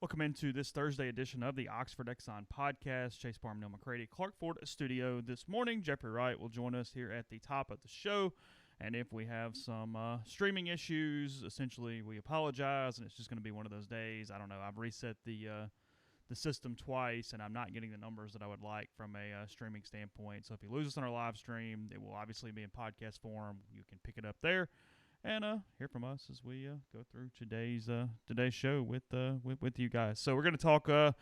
Welcome into this Thursday edition of the Oxford Exxon Podcast. Chase Parham and Neal McCready, Clark Ford Studio this morning. Jeffrey Wright will join us here at the top of the show. And if we have some streaming issues, essentially we apologize, and it's just going to be one of those days. I don't know. I've reset the system twice, and I'm not getting the numbers that I would like from a streaming standpoint. So if you lose us on our live stream, it will obviously be in podcast form. You can pick it up there. And hear from us as we go through today's show with you guys. So we're going to talk a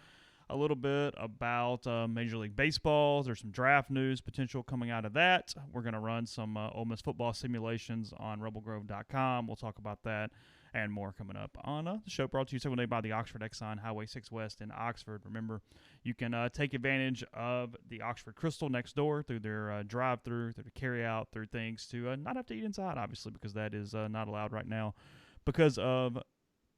little bit about Major League Baseball. There's some draft news potential coming out of that. We're going to run some Ole Miss football simulations on rebelgrove.com. We'll talk about that and more coming up on the show, brought to you second day by the Oxford Exxon, Highway 6 West in Oxford. Remember, you can take advantage of the Oxford Crystal next door through their drive-through, through the carry-out, through things to not have to eat inside, obviously, because that is not allowed right now because of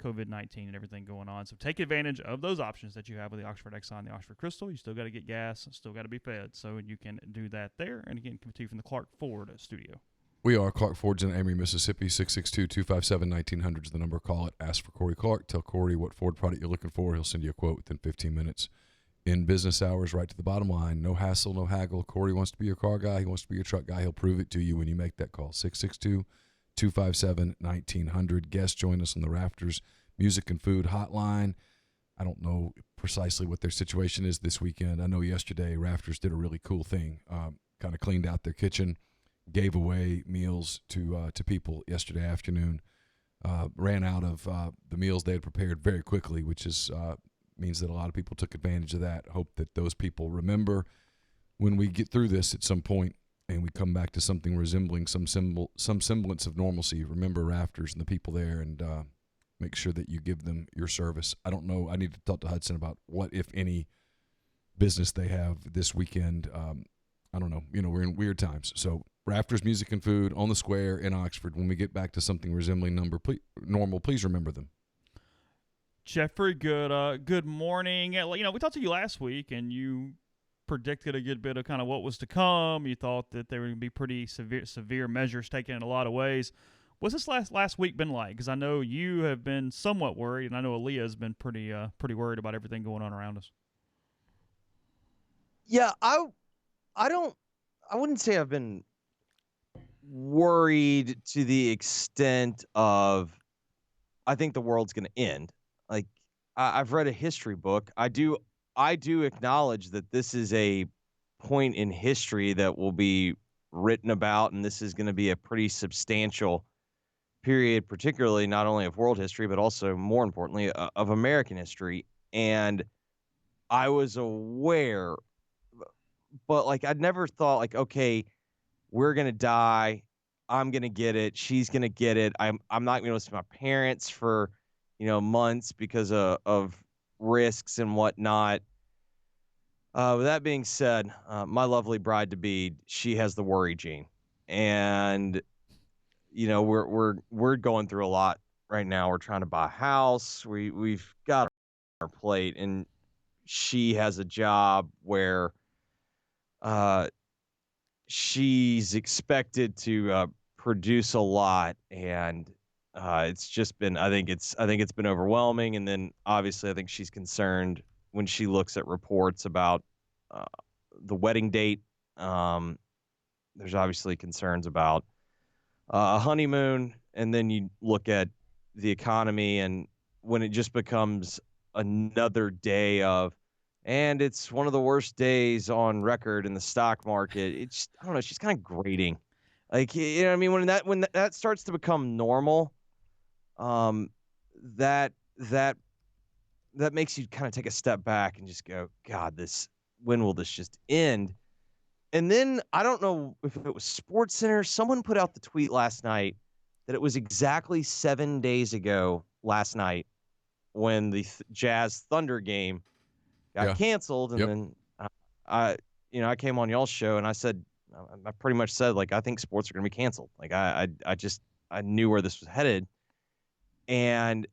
COVID-19 and everything going on. So take advantage of those options that you have with the Oxford Exxon, the Oxford Crystal. You still got to get gas, still got to be fed, so you can do that there. And again, coming to you from the Clark Ford studio. We are Clark Ford's in Amory, Mississippi. 662-257-1900 is the number. Call it. Ask for Corey Clark. Tell Corey what Ford product you're looking for. He'll send you a quote within 15 minutes. In business hours, right to the bottom line. No hassle, no haggle. Corey wants to be your car guy. He wants to be your truck guy. He'll prove it to you when you make that call. 662-257-1900. Guests join us on the Rafters Music and Food Hotline. I don't know precisely what their situation is this weekend. I know yesterday Rafters did a really cool thing. Kind of cleaned out their kitchen. Gave away meals to people yesterday afternoon. Ran out of the meals they had prepared very quickly, which is means that a lot of people took advantage of that. Hope that those people remember when we get through this at some point and we come back to something resembling some semblance of normalcy. Remember Rafters and the people there, and make sure that you give them your service. I don't know. I need to talk to Hudson about what, if any, business they have this weekend. I don't know. We're in weird times, so. Rafters Music and Food on the Square in Oxford. When we get back to something resembling normal, please remember them. Jeffrey, good morning. We talked to you last week, and you predicted a good bit of kind of what was to come. You thought that there would be pretty severe measures taken in a lot of ways. What's this last week been like? Because I know you have been somewhat worried, and I know Aaliyah has been pretty worried about everything going on around us. Yeah, I wouldn't say I've been worried to the extent of I think the world's going to end. Like, I've read a history book. I do acknowledge that this is a point in history that will be written about, and this is going to be a pretty substantial period, particularly not only of world history, but also, more importantly, of American history. And I was aware, but I'd never thought okay, we're going to die. I'm going to get it. She's going to get it. I'm not going to see my parents for, months because of risks and whatnot. With that being said, my lovely bride-to-be, she has the worry gene. And, we're going through a lot right now. We're trying to buy a house. We've got our plate, and she has a job where, she's expected to produce a lot, and it's just been. I think it's been overwhelming. And then obviously, I think she's concerned when she looks at reports about the wedding date. There's obviously concerns about a honeymoon, and then you look at the economy, and when it just becomes another day of. And it's one of the worst days on record in the stock market. It's, I don't know, she's kind of grating. You know what I mean? When that starts to become normal, that makes you kind of take a step back and just go, God, when will this just end? And then I don't know if it was SportsCenter. Someone put out the tweet last night that it was exactly 7 days ago last night when the Jazz Thunder game got canceled, and then I came on y'all's show and I said, I pretty much said I think sports are going to be canceled. I knew where this was headed, and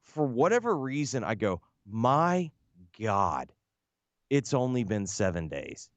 for whatever reason I go, my God, it's only been 7 days.